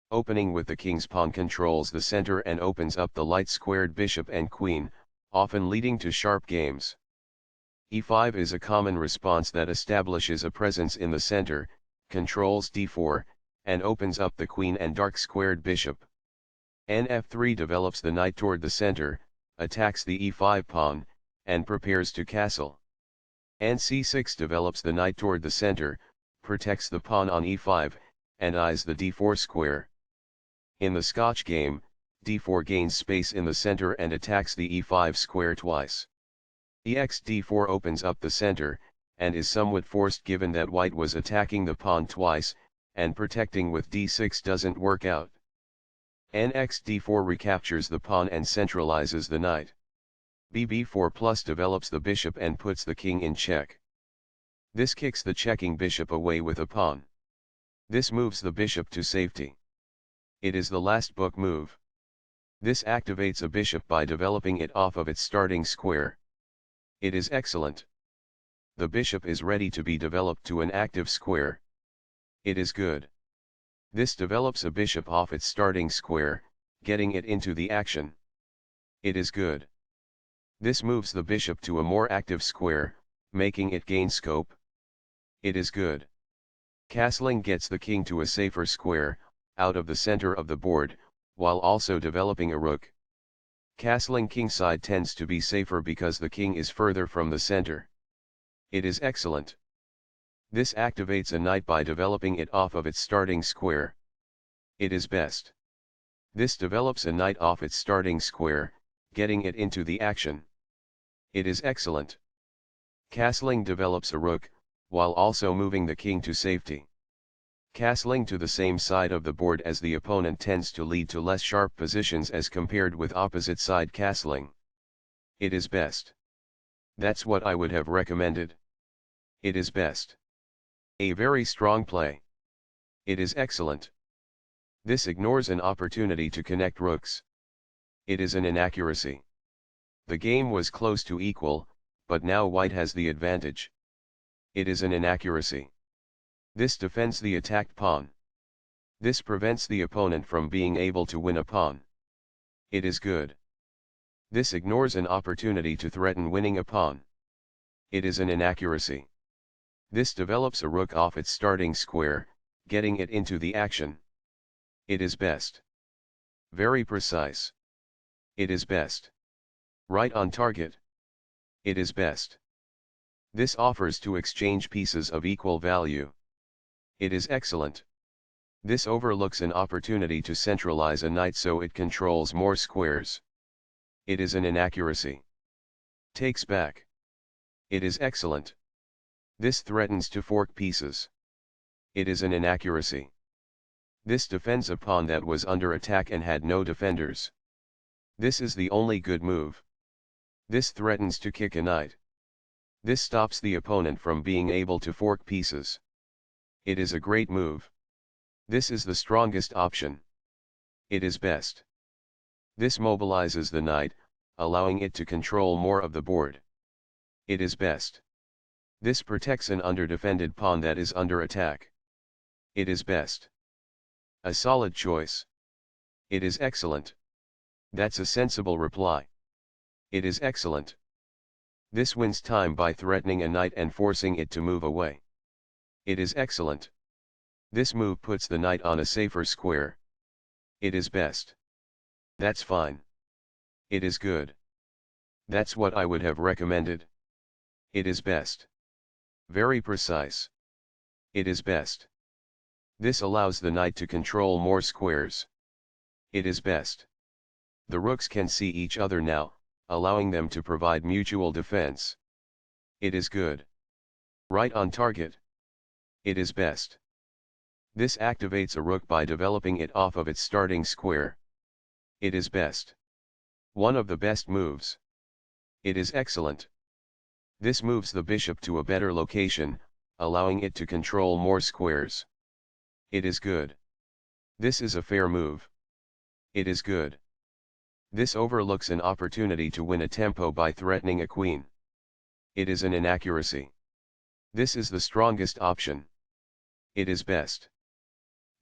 Opening with the king's pawn controls the center and opens up the light-squared bishop and queen, often leading to sharp games. e5 is a common response that establishes a presence in the center, controls d4, and opens up the queen and dark-squared bishop. Nf3 develops the knight toward the center, attacks the e5 pawn, and prepares to castle. Nc6 develops the knight toward the center, protects the pawn on e5, and eyes the d4 square. In the Scotch game, d4 gains space in the center and attacks the e5 square twice. Ex-d4 opens up the center, and is somewhat forced given that white was attacking the pawn twice, and protecting with d6 doesn't work out. Nx-d4 recaptures the pawn and centralizes the knight. bb4 plus develops the bishop and puts the king in check. This kicks the checking bishop away with a pawn. This moves the bishop to safety. It is the last book move. This activates a bishop by developing it off of its starting square. It is excellent. The bishop is ready to be developed to an active square. It is good. This develops a bishop off its starting square, getting it into the action. It is good. This moves the bishop to a more active square, making it gain scope. It is good. Castling gets the king to a safer square, out of the center of the board, while also developing a rook. Castling kingside tends to be safer because the king is further from the center. It is excellent. This activates a knight by developing it off of its starting square. It is best. This develops a knight off its starting square, getting it into the action. It is excellent. Castling develops a rook, while also moving the king to safety. Castling to the same side of the board as the opponent tends to lead to less sharp positions as compared with opposite side castling. It is best. That's what I would have recommended. It is best. A very strong play. It is excellent. This ignores an opportunity to connect rooks. It is an inaccuracy. The game was close to equal, but now white has the advantage. It is an inaccuracy. This defends the attacked pawn. This prevents the opponent from being able to win a pawn. It is good. This ignores an opportunity to threaten winning a pawn. It is an inaccuracy. This develops a rook off its starting square, getting it into the action. It is best. Very precise. It is best. Right on target. It is best. This offers to exchange pieces of equal value. It is excellent. This overlooks an opportunity to centralize a knight so it controls more squares. It is an inaccuracy. Takes back. It is excellent. This threatens to fork pieces. It is an inaccuracy. This defends a pawn that was under attack and had no defenders. This is the only good move. This threatens to kick a knight. This stops the opponent from being able to fork pieces. It is a great move. This is the strongest option. It is best. This mobilizes the knight, allowing it to control more of the board. It is best. This protects an underdefended pawn that is under attack. It is best. A solid choice. It is excellent. That's a sensible reply. It is excellent. This wins time by threatening a knight and forcing it to move away. It is excellent. This move puts the knight on a safer square. It is best. That's fine. It is good. That's what I would have recommended. It is best. Very precise. It is best. This allows the knight to control more squares. It is best. The rooks can see each other now, allowing them to provide mutual defense. It is good. Right on target. It is best. This activates a rook by developing it off of its starting square. It is best. One of the best moves. It is excellent. This moves the bishop to a better location, allowing it to control more squares. It is good. This is a fair move. It is good. This overlooks an opportunity to win a tempo by threatening a queen. It is an inaccuracy. This is the strongest option. It is best.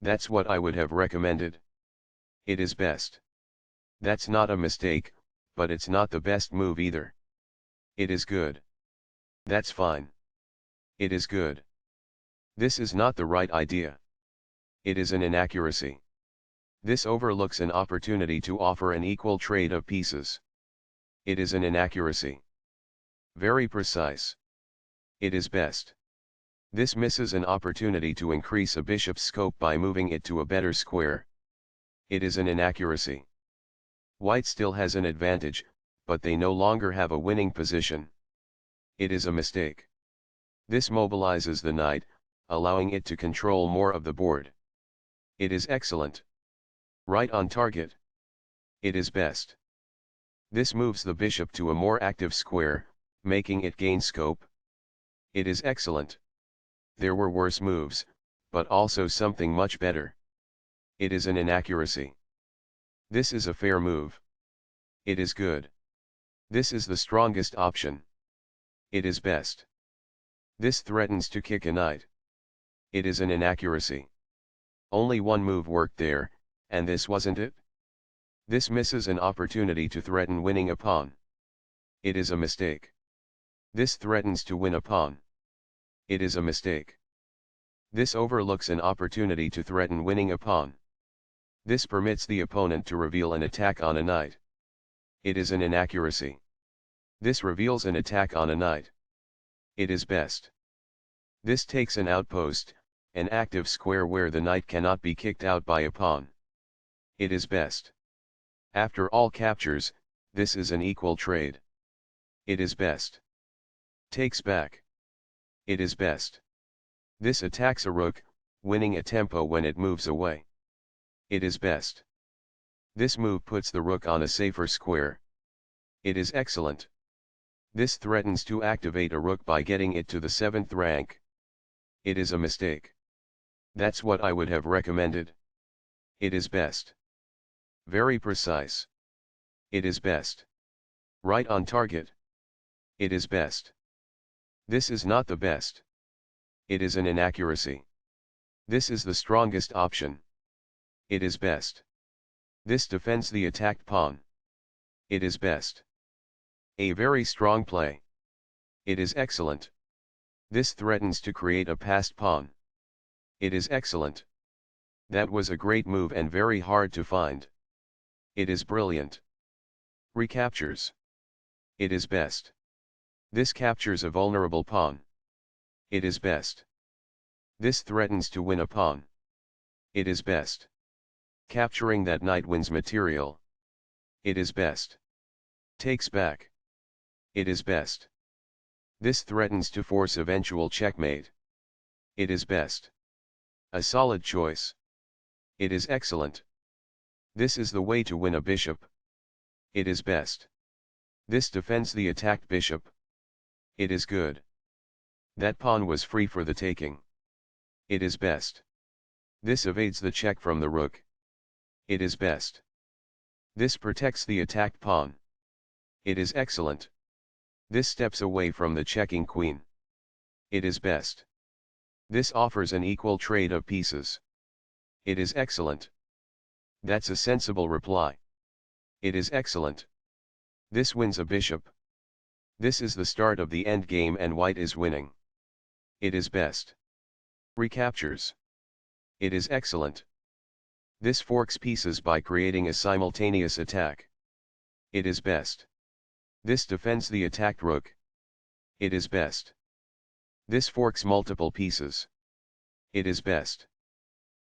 That's what I would have recommended. It is best. That's not a mistake, but it's not the best move either. It is good. That's fine. It is good. This is not the right idea. It is an inaccuracy. This overlooks an opportunity to offer an equal trade of pieces. It is an inaccuracy. Very precise. It is best. This misses an opportunity to increase a bishop's scope by moving it to a better square. It is an inaccuracy. White still has an advantage, but they no longer have a winning position. It is a mistake. This mobilizes the knight, allowing it to control more of the board. It is excellent. Right on target. It is best. This moves the bishop to a more active square, making it gain scope. It is excellent. There were worse moves, but also something much better. It is an inaccuracy. This is a fair move. It is good. This is the strongest option. It is best. This threatens to kick a knight. It is an inaccuracy. Only one move worked there, and this wasn't it? This misses an opportunity to threaten winning a pawn. It is a mistake. This threatens to win a pawn. It is a mistake. This overlooks an opportunity to threaten winning a pawn. This permits the opponent to reveal an attack on a knight. It is an inaccuracy. This reveals an attack on a knight. It is best. This takes an outpost, an active square where the knight cannot be kicked out by a pawn. It is best. After all captures, this is an equal trade. It is best. Takes back. It is best. This attacks a rook, winning a tempo when it moves away. It is best. This move puts the rook on a safer square. It is excellent. This threatens to activate a rook by getting it to the 7th rank. It is a mistake. That's what I would have recommended. It is best. Very precise. It is best. Right on target. It is best. This is not the best. It is an inaccuracy. This is the strongest option. It is best. This defends the attacked pawn. It is best. A very strong play. It is excellent. This threatens to create a passed pawn. It is excellent. That was a great move and very hard to find. It is brilliant. Recaptures. It is best. This captures a vulnerable pawn. It is best. This threatens to win a pawn. It is best. Capturing that knight wins material. It is best. Takes back. It is best. This threatens to force eventual checkmate. It is best. A solid choice. It is excellent. This is the way to win a bishop. It is best. This defends the attacked bishop. It is good. That pawn was free for the taking. It is best. This evades the check from the rook. It is best. This protects the attacked pawn. It is excellent. This steps away from the checking queen. It is best. This offers an equal trade of pieces. It is excellent. That's a sensible reply. It is excellent. This wins a bishop. This is the start of the endgame and white is winning. It is best. Recaptures. It is excellent. This forks pieces by creating a simultaneous attack. It is best. This defends the attacked rook. It is best. This forks multiple pieces. It is best.